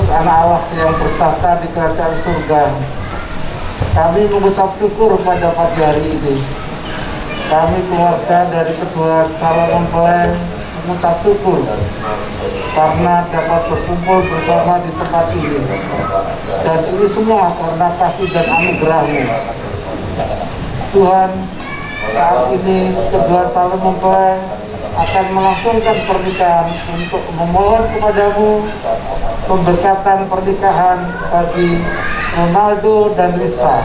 Kristus anak Allah yang bertahta di kerajaan surga. Kami mengucap syukur pada pagi hari ini. Kami keluarga dari kedua calon mempelai mengucap syukur karena dapat berkumpul bersama di tempat ini. Dan ini semua karena kasih dan anugerah-Mu. Tuhan, saat ini kedua calon mempelai akan melangsungkan pernikahan untuk memohon kepadamu pemberkatan pernikahan bagi Ronaldo dan Lisa.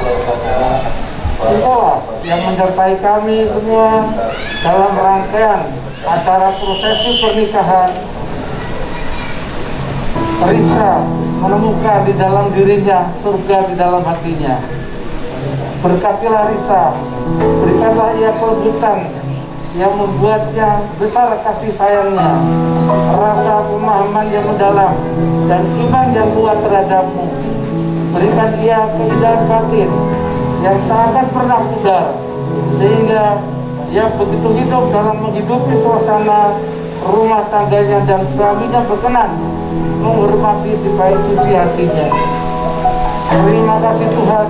Engkau yang menyertai kami semua dalam rangkaian acara prosesi pernikahan. Lisa menemukan di dalam dirinya surga di dalam hatinya. Berkatilah Lisa, berikanlah ia kelembutan yang membuatnya besar kasih sayangnya, rasa pemahaman yang mendalam, dan iman yang kuat terhadap-Mu. Berikan ia keindahan batin yang tak akan pernah pudar, sehingga ia begitu hidup dalam menghidupi suasana rumah tangganya dan suaminya berkenan menghormati di bait suci hatinya. Terima kasih Tuhan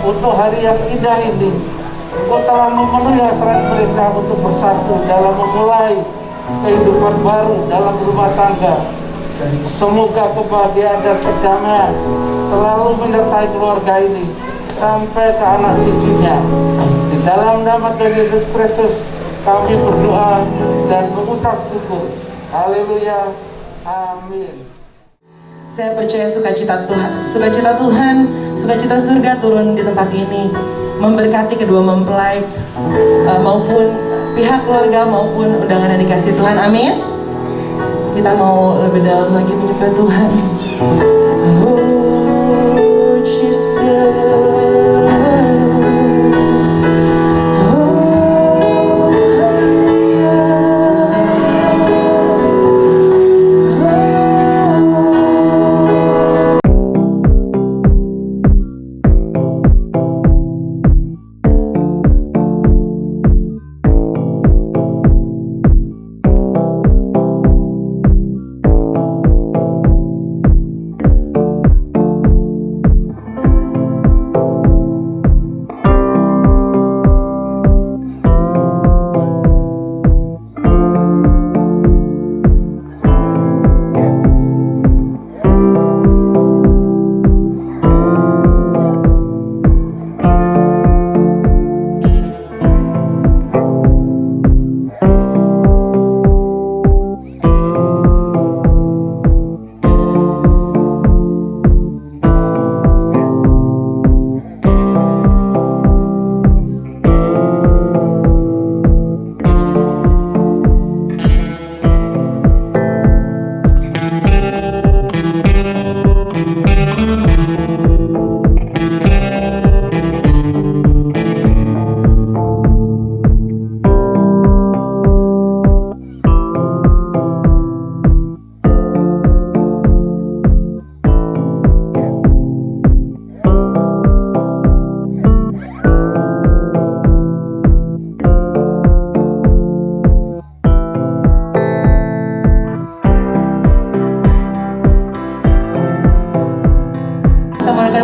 untuk hari yang indah ini. Engkau telah memenuhi hasrat mereka untuk bersatu dalam memulai kehidupan baru dalam rumah tangga. Semoga kebahagiaan dan kedamaian selalu menyertai keluarga ini sampai ke anak cucunya. Di dalam nama Tuhan Yesus Kristus kami berdoa dan mengucap syukur. Haleluya. Amin. Saya percaya sukacita Tuhan, sukacita surga turun di tempat ini, memberkati kedua mempelai maupun pihak keluarga maupun undangan yang dikasih Tuhan. Amin. Kita mau lebih dalam lagi menyembah Tuhan. Oh Jesus.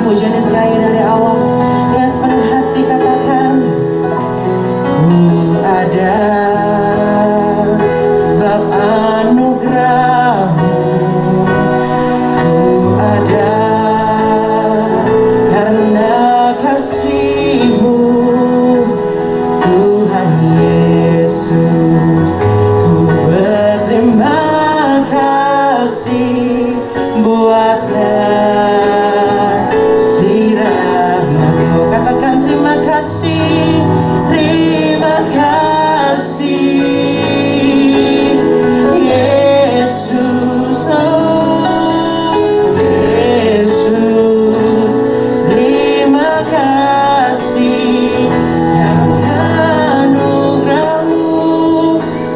Pujian sekali dari Allah dengan sepenuh hati katakan, ku ada sebab anugerah-Mu, ku ada karena kasih-Mu, Tuhan Yesus. Ku berterima kasih buat katakan terima kasih, terima kasih Yesus, oh Yesus, terima kasih karena anugerah-Mu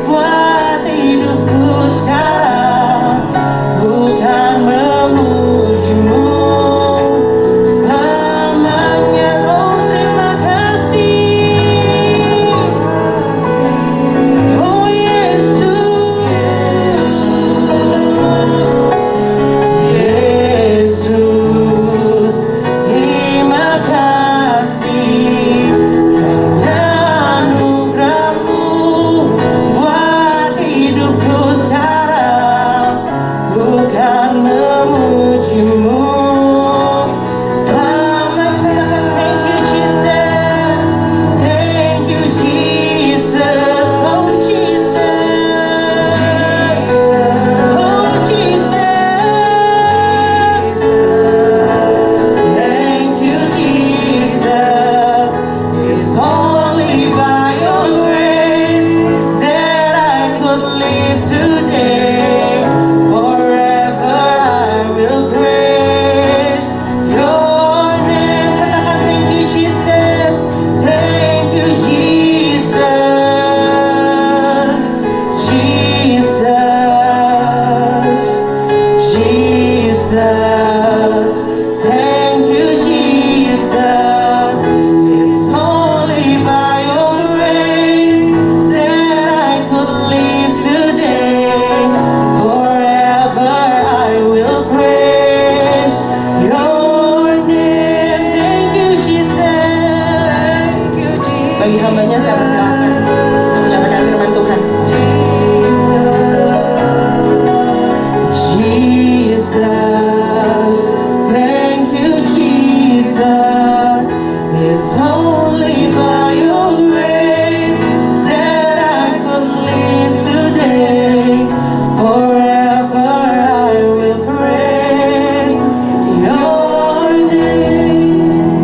buat hidupku sekarang. Ku kan memuji kasih-Mu. Selamat katakan thank you Jesus, thank you Jesus, oh Jesus, oh Jesus, thank you Jesus. It's only by your grace that I could live today. Forever I will praise your name. Katakan thank you Jesus, thank you Jesus, Jesus, Jesus, thank you Jesus. It's only by your grace that I could live today. Forever I will praise your name. Thank you Jesus. Bagi hambanya saya persilakan untuk menyampaikan firman Tuhan. Jesus, thank you Jesus. It's only by your grace that I could live today. Forever I will praise your name.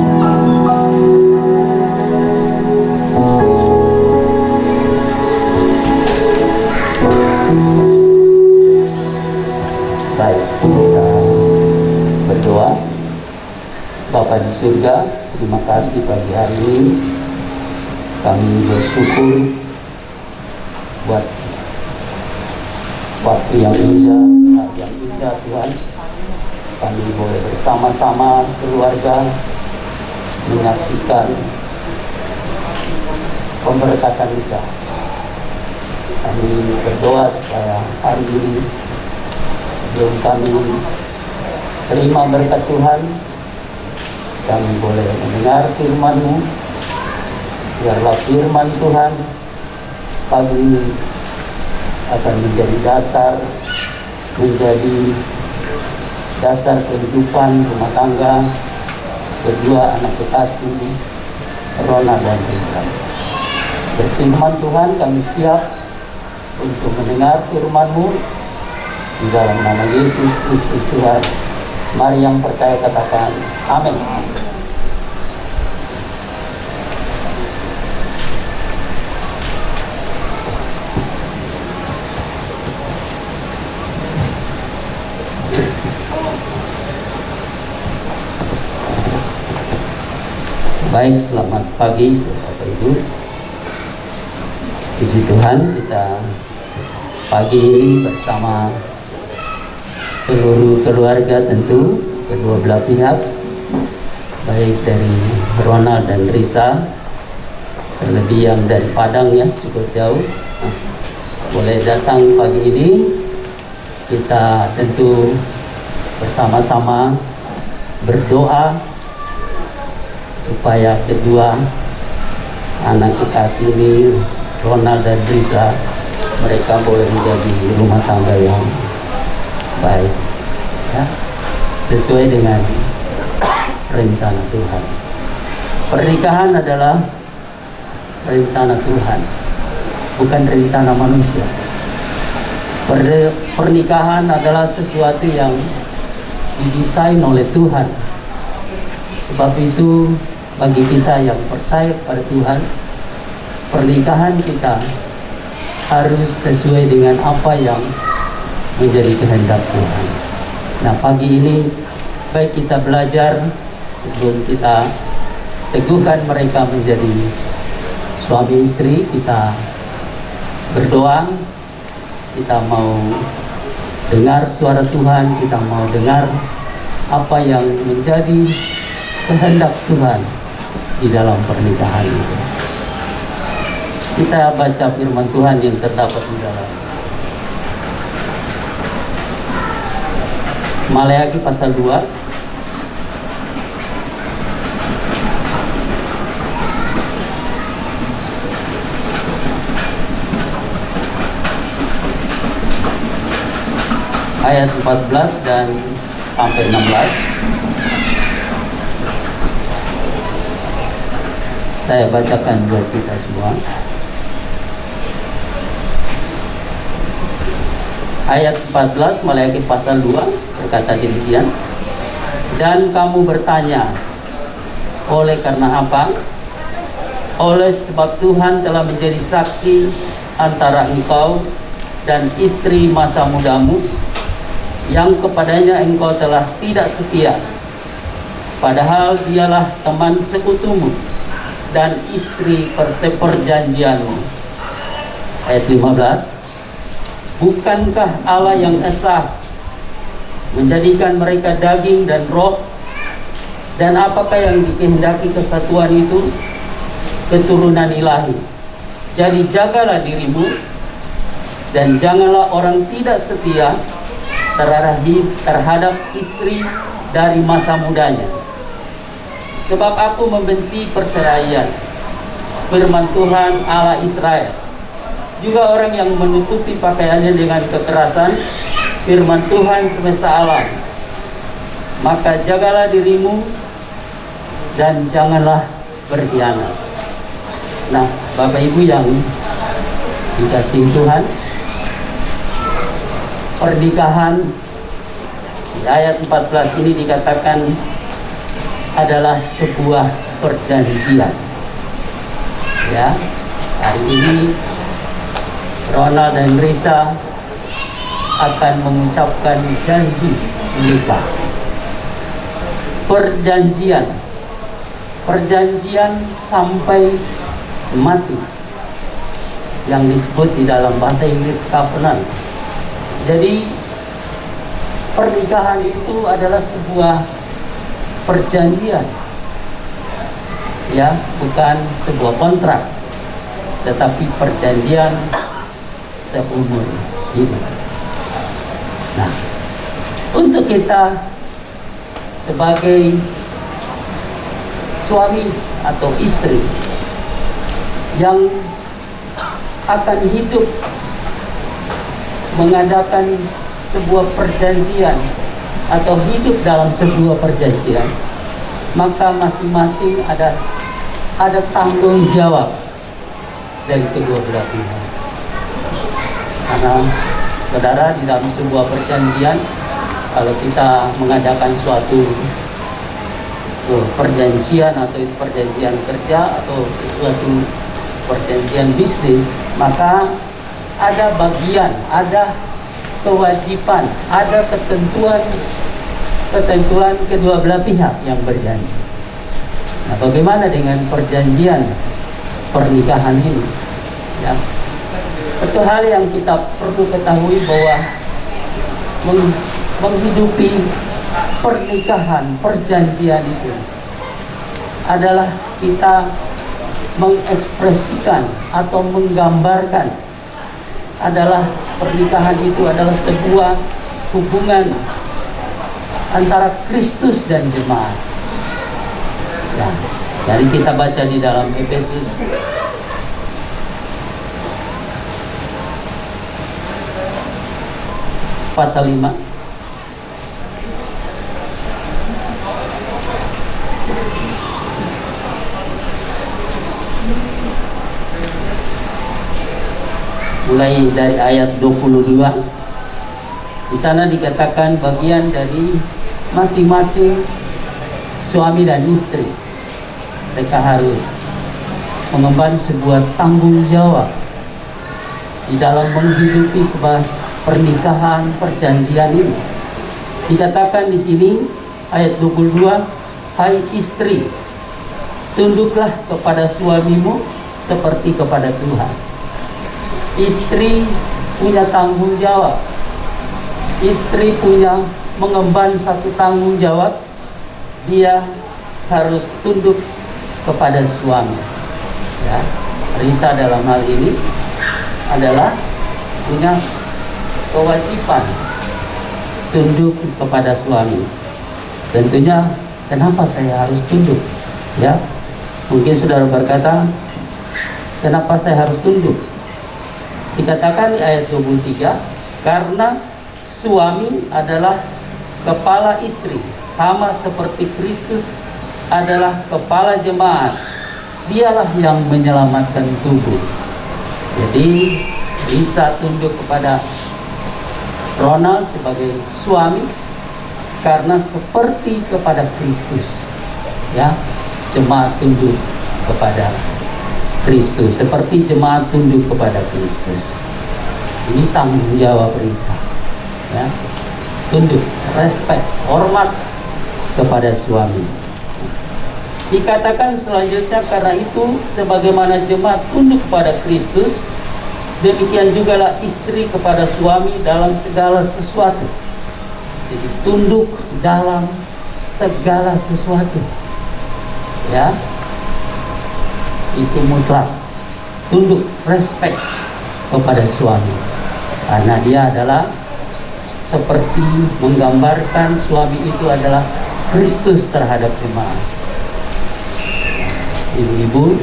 Baik, kita berdoa. Bapa di surga, terima kasih pagi hari ini. Kami bersyukur buat waktu yang indah, hari yang indah Tuhan. Kami boleh bersama-sama keluarga menyaksikan pemberkatan kita. Kami berdoa supaya hari ini sebelum kami terima berkat Tuhan, kami boleh mendengar firman-Mu. Biarlah firman Tuhan pagi ini akan menjadi dasar kehidupan rumah tangga kedua anak kekasih Rona dan Risa. Berfirman Tuhan, kami siap untuk mendengar firman-Mu. Di dalam nama Yesus Kristus Tuhan, mari yang percaya katakan amin. Baik, selamat pagi Bapak Ibu. Puji Tuhan, kita pagi ini bersama seluruh keluarga, tentu kedua belah pihak, baik dari Ronald dan Risa, terlebih yang dari Padang ya, cukup jauh, boleh datang pagi ini. Kita tentu bersama-sama berdoa supaya kedua anak kekasih ini, Ronald dan Risa, mereka boleh menjadi rumah tangga yang baik ya, sesuai dengan rencana Tuhan. Pernikahan adalah rencana Tuhan, bukan rencana manusia. Pernikahan adalah sesuatu yang didesain oleh Tuhan. Sebab itu bagi kita yang percaya pada Tuhan, pernikahan kita harus sesuai dengan apa yang menjadi kehendak Tuhan. Nah, pagi ini baik kita belajar sebelum kita teguhkan mereka menjadi suami istri, kita berdoa, kita mau dengar suara Tuhan, kita mau dengar apa yang menjadi kehendak Tuhan di dalam pernikahan itu. Kita baca firman Tuhan yang terdapat di dalam Maleakhi pasal 2 ayat 14 dan sampai 16. Saya bacakan buat kita semua. Ayat 14 Maleakhi pasal 2 berkata demikian. Dan kamu bertanya, oleh karena apa? Oleh sebab Tuhan telah menjadi saksi antara engkau dan istri masa mudamu, yang kepadanya engkau telah tidak setia, padahal dialah teman sekutumu dan istri perseperjanjianmu. Ayat 15. Bukankah Allah yang esa menjadikan mereka daging dan roh? Dan apakah yang dikehendaki kesatuan itu? Keturunan ilahi. Jadi jagalah dirimu dan janganlah orang tidak setia terhadap istri dari masa mudanya. Sebab aku membenci perceraian, firman Tuhan Allah Israel. Juga orang yang menutupi pakaiannya dengan kekerasan, firman Tuhan semesta alam. Maka jagalah dirimu dan janganlah berkhianat. Nah, Bapak Ibu yang dikasihi Tuhan, pernikahan di ayat 14 ini dikatakan adalah sebuah perjanjian. Ya, hari ini Ronald dan Risa akan mengucapkan janji nikah. Perjanjian sampai mati, yang disebut di dalam bahasa Inggris covenant. Jadi pernikahan itu adalah sebuah perjanjian, ya, bukan sebuah kontrak, tetapi perjanjian seumur hidup. Nah, untuk kita sebagai suami atau istri yang akan hidup mengadakan sebuah perjanjian atau hidup dalam sebuah perjanjian, maka masing-masing ada tanggung jawab dari kedua belah pihak. Karena saudara, di dalam sebuah perjanjian, kalau kita mengadakan suatu perjanjian atau perjanjian kerja atau sesuatu perjanjian bisnis, maka ada bagian, ada kewajiban, ada ketentuan kedua belah pihak yang berjanji. Nah, bagaimana dengan perjanjian pernikahan ini? Ya, satu hal yang kita perlu ketahui bahwa menghidupi pernikahan, perjanjian itu adalah kita mengekspresikan atau menggambarkan, adalah pernikahan itu adalah sebuah hubungan antara Kristus dan jemaat. Ya, jadi kita baca di dalam Efesus pasal 5. Mulai dari ayat 22. Di sana dikatakan bagian dari masing-masing suami dan istri. Mereka harus mengemban sebuah tanggung jawab di dalam menghidupi sebuah pernikahan, perjanjian ini. Dikatakan di sini ayat 22, hai istri, tunduklah kepada suamimu seperti kepada Tuhan. Istri punya tanggung jawab. Istri punya mengemban satu tanggung jawab. Dia harus tunduk kepada suami. Ya, Risa dalam hal ini adalah punya kewajiban tunduk kepada suami. Tentunya, kenapa saya harus tunduk? Ya, mungkin saudara berkata, kenapa saya harus tunduk? Dikatakan di ayat 23, karena suami adalah kepala istri, sama seperti Kristus adalah kepala jemaat. Dialah yang menyelamatkan tubuh. Jadi Risa tunduk kepada Ronald sebagai suami karena seperti kepada Kristus, ya. Jemaat tunduk kepada Kristus seperti jemaat tunduk kepada Kristus. Ini tanggung jawab Risa, ya. Tunduk, respect, hormat kepada suami. Dikatakan selanjutnya, karena itu sebagaimana jemaat tunduk kepada Kristus, demikian jugalah istri kepada suami dalam segala sesuatu. Jadi tunduk dalam segala sesuatu, ya, itu mutlak. Tunduk, respect kepada suami, karena dia adalah seperti menggambarkan suami itu adalah Kristus terhadap jemaat. Ibu-ibu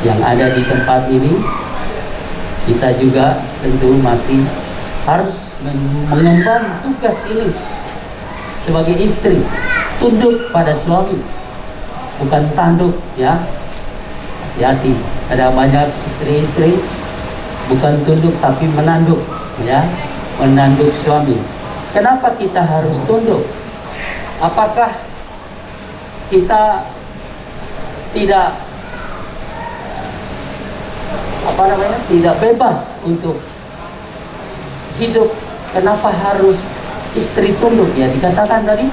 yang ada di tempat ini, kita juga tentu masih harus mengemban tugas ini sebagai istri, tunduk pada suami, bukan tanduk, ya. Hati-hati, ada banyak istri-istri bukan tunduk tapi menanduk, ya, menanduk suami. Kenapa kita harus tunduk? Apakah kita tidak tidak bebas untuk hidup? Kenapa harus istri tunduk? Ya, dikatakan tadi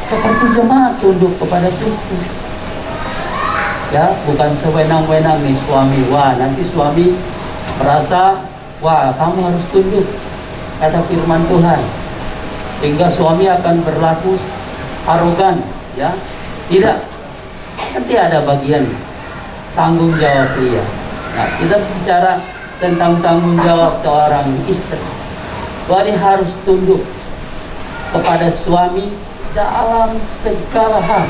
seperti jemaat tunduk kepada Kristus, ya, bukan sewenang-wenang nih suami. Wah, nanti suami merasa, wah, kamu harus tunduk, kata firman Tuhan, sehingga suami akan berlaku arogan, ya. Tidak, nanti ada bagian tanggung jawab pria. Nah, kita bicara tentang tanggung jawab seorang istri, bahwa dia harus tunduk kepada suami dalam segala hal,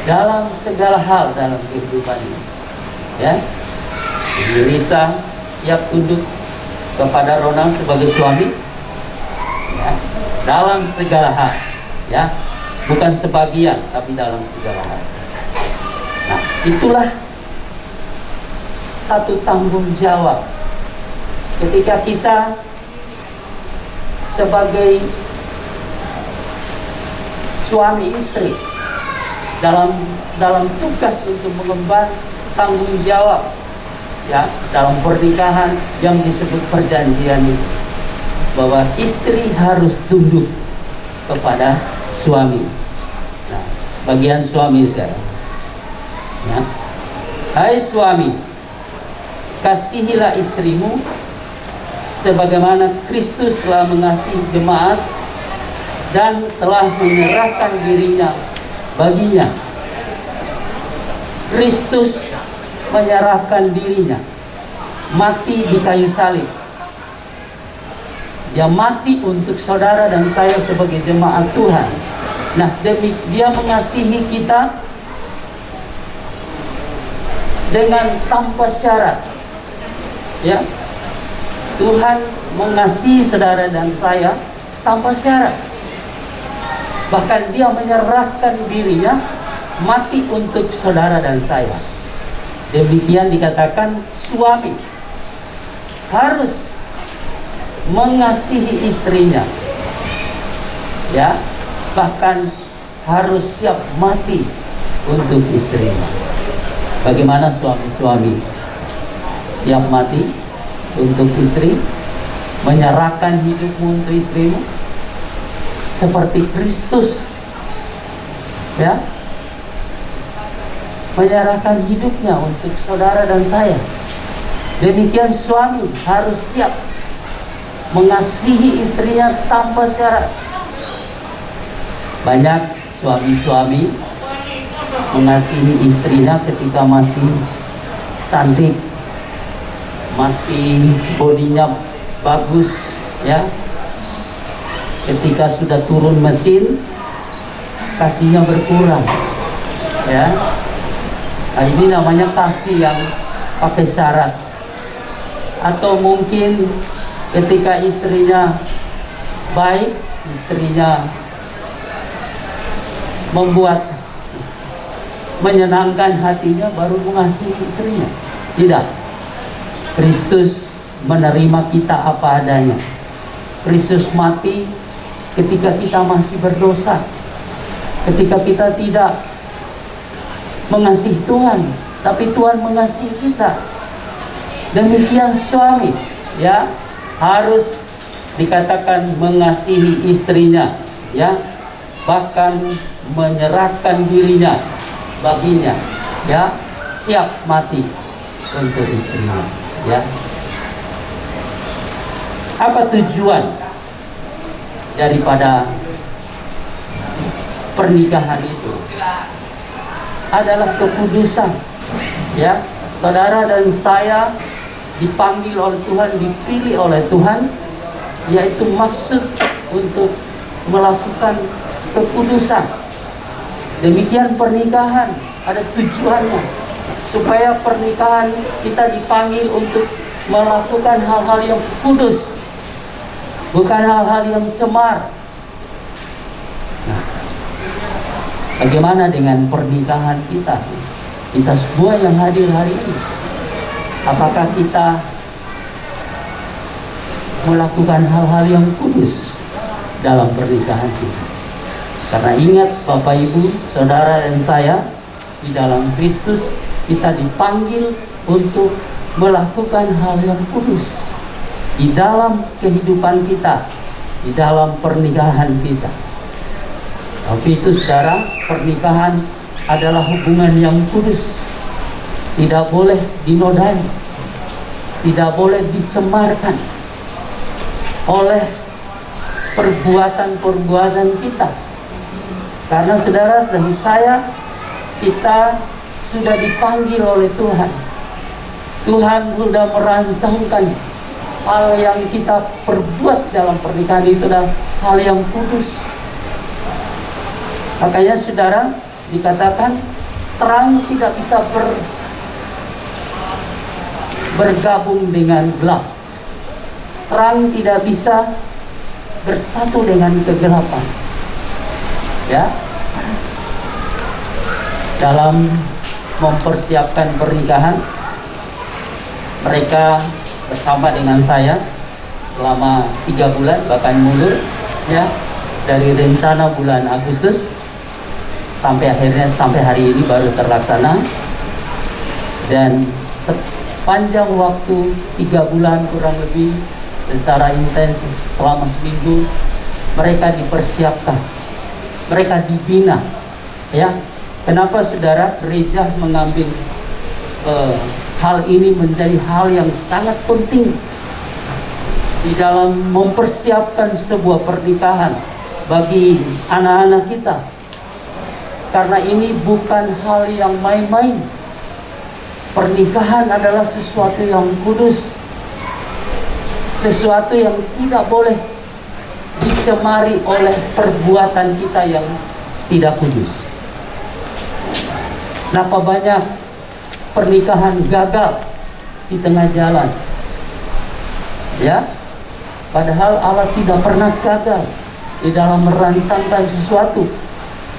dalam segala hal dalam kehidupan ini, ya. Jadi Risa siap tunduk kepada Ronald sebagai suami, ya, dalam segala hal, ya, bukan sebagian tapi dalam segala hal. Nah, itulah satu tanggung jawab ketika kita sebagai suami istri dalam tugas untuk mengemban tanggung jawab, ya, dalam pernikahan yang disebut perjanjian itu, bahwa istri harus tunduk kepada suami. Nah, bagian suami sekarang, ya. Hai suami, kasihilah istrimu sebagaimana Kristus telah mengasihi jemaat dan telah menyerahkan dirinya baginya. Kristus menyerahkan dirinya, mati di kayu salib. Dia mati untuk saudara dan saya sebagai jemaat Tuhan. Nah, demi dia mengasihi kita dengan tanpa syarat, ya. Tuhan mengasihi saudara dan saya tanpa syarat. Bahkan dia menyerahkan dirinya mati untuk saudara dan saya. Demikian dikatakan suami harus mengasihi istrinya, ya, bahkan harus siap mati untuk istrinya. Bagaimana suami-suami siap mati untuk istri, menyerahkan hidupmu untuk istrimu seperti Kristus, ya, menyerahkan hidupnya untuk saudara dan saya. Demikian suami harus siap mengasihi istrinya tanpa syarat. Banyak suami-suami mengasihi istrinya ketika masih cantik, masih bodinya bagus, ya. Ketika sudah turun mesin, kasihnya berkurang, ya. Nah, ini namanya kasih yang pakai syarat. Atau mungkin ketika istrinya baik, istrinya menyenangkan hatinya baru mengasihi istrinya. Tidak. Kristus menerima kita apa adanya. Kristus mati ketika kita masih berdosa, ketika kita tidak mengasihi Tuhan, tapi Tuhan mengasihi kita. Demikian suami, ya, harus dikatakan mengasihi istrinya, ya, bahkan menyerahkan dirinya baginya, ya, siap mati untuk istrinya, ya. Apa tujuan daripada pernikahan itu? Adalah kekudusan, ya. Saudara dan saya dipanggil oleh Tuhan, dipilih oleh Tuhan, yaitu maksud untuk melakukan kekudusan. Demikian pernikahan ada tujuannya, supaya pernikahan kita dipanggil untuk melakukan hal-hal yang kudus, bukan hal-hal yang cemar. Nah, bagaimana dengan pernikahan kita? Kita semua yang hadir hari ini, apakah kita melakukan hal-hal yang kudus dalam pernikahan kita? Karena ingat Bapak Ibu, Saudara dan saya, di dalam Kristus kita dipanggil untuk melakukan hal yang kudus di dalam kehidupan kita, di dalam pernikahan kita. Tapi itu saudara, pernikahan adalah hubungan yang kudus, tidak boleh dinodai, tidak boleh dicemarkan oleh perbuatan-perbuatan kita. Karena saudara dan saya, kita sudah dipanggil oleh Tuhan. Tuhan sudah merancangkan hal yang kita perbuat dalam pernikahan itu adalah hal yang kudus. Makanya saudara, dikatakan terang tidak bisa bergabung dengan gelap. Terang tidak bisa bersatu dengan kegelapan. Ya. Dalam mempersiapkan pernikahan, mereka bersama dengan saya selama 3 bulan, bahkan mundur, ya, dari rencana bulan Agustus sampai akhirnya sampai hari ini baru terlaksana. Dan sepanjang waktu 3 bulan kurang lebih secara intens selama seminggu, mereka dipersiapkan, mereka dibina, ya. Kenapa saudara gereja mengambil hal ini menjadi hal yang sangat penting di dalam mempersiapkan sebuah pernikahan bagi anak-anak kita? Karena ini bukan hal yang main-main. Pernikahan adalah sesuatu yang kudus, sesuatu yang tidak boleh dicemari oleh perbuatan kita yang tidak kudus. Kenapa banyak pernikahan gagal di tengah jalan? Ya, padahal Allah tidak pernah gagal di dalam merancangkan sesuatu.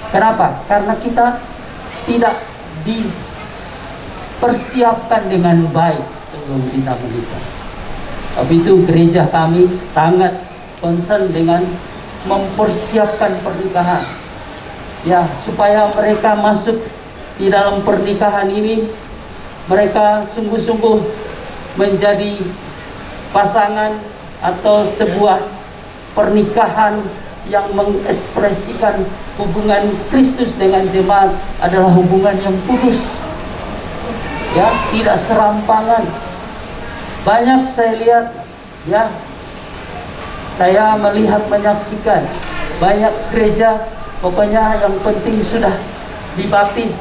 Kenapa? Karena kita tidak dipersiapkan dengan baik sebelum kita menikah. Tapi itu gereja kami sangat concern dengan mempersiapkan pernikahan, ya, supaya mereka masuk di dalam pernikahan ini, mereka sungguh-sungguh menjadi pasangan atau sebuah pernikahan yang mengekspresikan hubungan Kristus dengan jemaat adalah hubungan yang kudus, ya, tidak serampangan. Banyak saya lihat, ya, saya melihat, menyaksikan banyak gereja, pokoknya yang penting sudah dibaptis,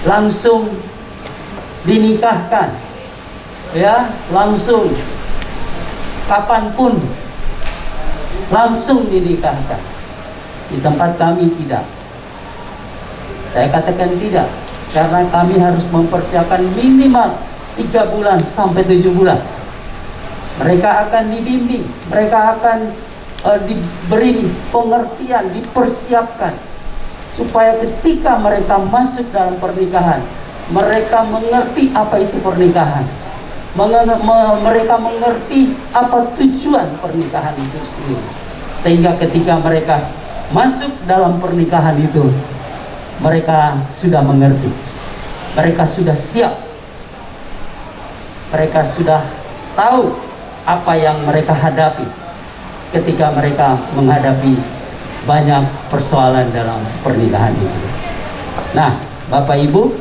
langsung dinikahkan, ya, langsung kapanpun langsung dinikahkan. Di tempat kami tidak. Saya katakan tidak, karena kami harus mempersiapkan minimal 3 bulan sampai 7 bulan. Mereka akan dibimbing, mereka akan diberi pengertian, dipersiapkan supaya ketika mereka masuk dalam pernikahan, mereka mengerti apa itu pernikahan, mereka mengerti apa tujuan pernikahan itu sendiri, sehingga ketika mereka masuk dalam pernikahan itu, mereka sudah mengerti, mereka sudah siap, mereka sudah tahu apa yang mereka hadapi ketika mereka menghadapi banyak persoalan dalam pernikahan itu. Nah, Bapak Ibu,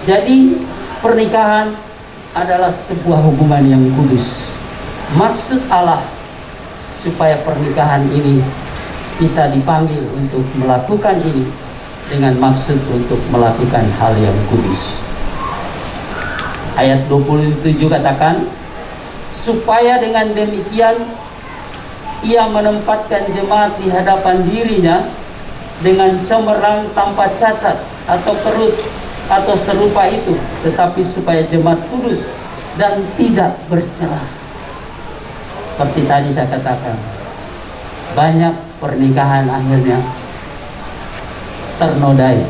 jadi pernikahan adalah sebuah hubungan yang kudus. Maksud Allah supaya pernikahan ini kita dipanggil untuk melakukan ini dengan maksud untuk melakukan hal yang kudus. Ayat 27 katakan, supaya dengan demikian ia menempatkan jemaat di hadapan dirinya dengan cemerlang tanpa cacat atau kerut atau serupa itu, tetapi supaya jemaat kudus dan tidak bercelah. Seperti tadi saya katakan, banyak pernikahan akhirnya ternodai,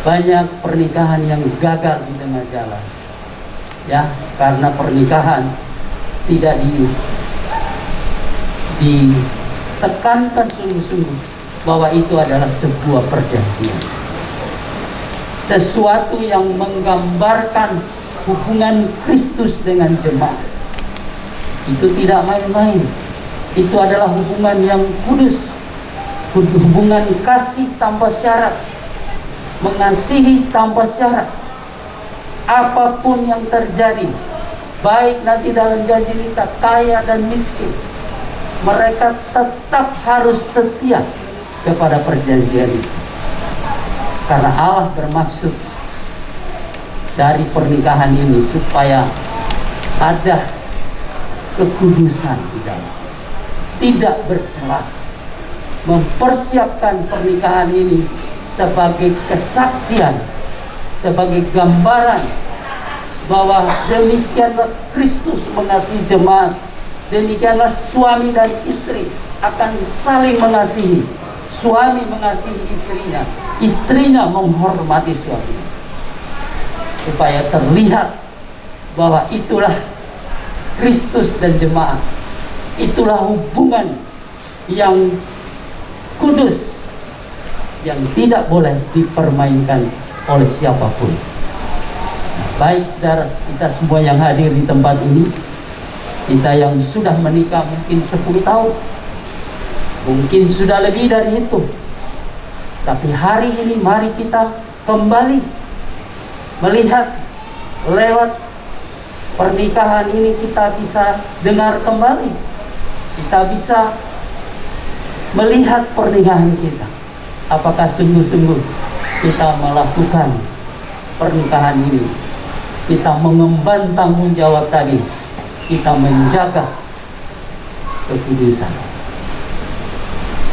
banyak pernikahan yang gagal di tengah jalan, ya, karena pernikahan tidak ditekankan sungguh-sungguh bahwa itu adalah sebuah perjanjian, sesuatu yang menggambarkan hubungan Kristus dengan jemaat. Itu tidak main-main, itu adalah hubungan yang kudus, hubungan kasih tanpa syarat, mengasihi tanpa syarat. Apapun yang terjadi, baik nanti dalam janji nikah kaya dan miskin, mereka tetap harus setia kepada perjanjian itu, karena Allah bermaksud dari pernikahan ini supaya ada kekudusan di dalam, tidak bercelah, mempersiapkan pernikahan ini sebagai kesaksian, sebagai gambaran bahwa demikianlah Kristus mengasihi jemaat, demikianlah suami dan istri akan saling mengasihi. Suami mengasihi istrinya, istrinya menghormati suaminya, supaya terlihat bahwa itulah Kristus dan jemaat, itulah hubungan yang kudus yang tidak boleh dipermainkan oleh siapapun. Baik saudara, kita semua yang hadir di tempat ini, kita yang sudah menikah mungkin 10 tahun, mungkin sudah lebih dari itu, tapi hari ini mari kita kembali melihat lewat pernikahan ini, kita bisa dengar kembali, kita bisa melihat pernikahan kita, apakah sungguh-sungguh kita melakukan pernikahan ini, kita mengemban tanggung jawab tadi, kita menjaga kekudusan,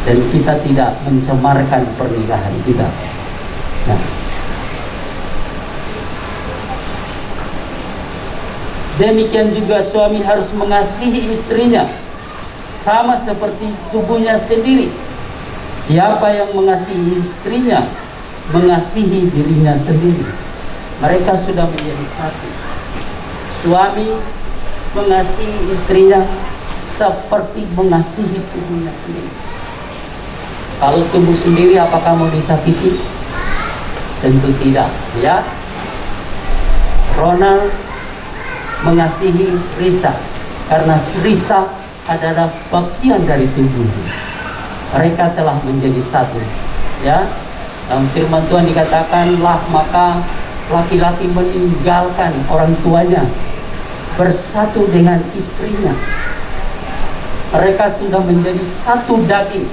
dan kita tidak mencemarkan pernikahan kita. Nah, demikian juga suami harus mengasihi istrinya sama seperti tubuhnya sendiri. Siapa yang mengasihi istrinya mengasihi dirinya sendiri. Mereka sudah menjadi satu. Suami mengasihi istrinya seperti mengasihi tubuhnya sendiri. Kalau tubuh sendiri apakah mau disakiti? Tentu tidak, ya. Ronald mengasihi Risa karena Risa adalah bagian dari tubuhnya. Mereka telah menjadi satu, ya. Dalam firman Tuhan dikatakanlah, maka laki-laki meninggalkan orang tuanya, bersatu dengan istrinya. Mereka sudah menjadi satu daging.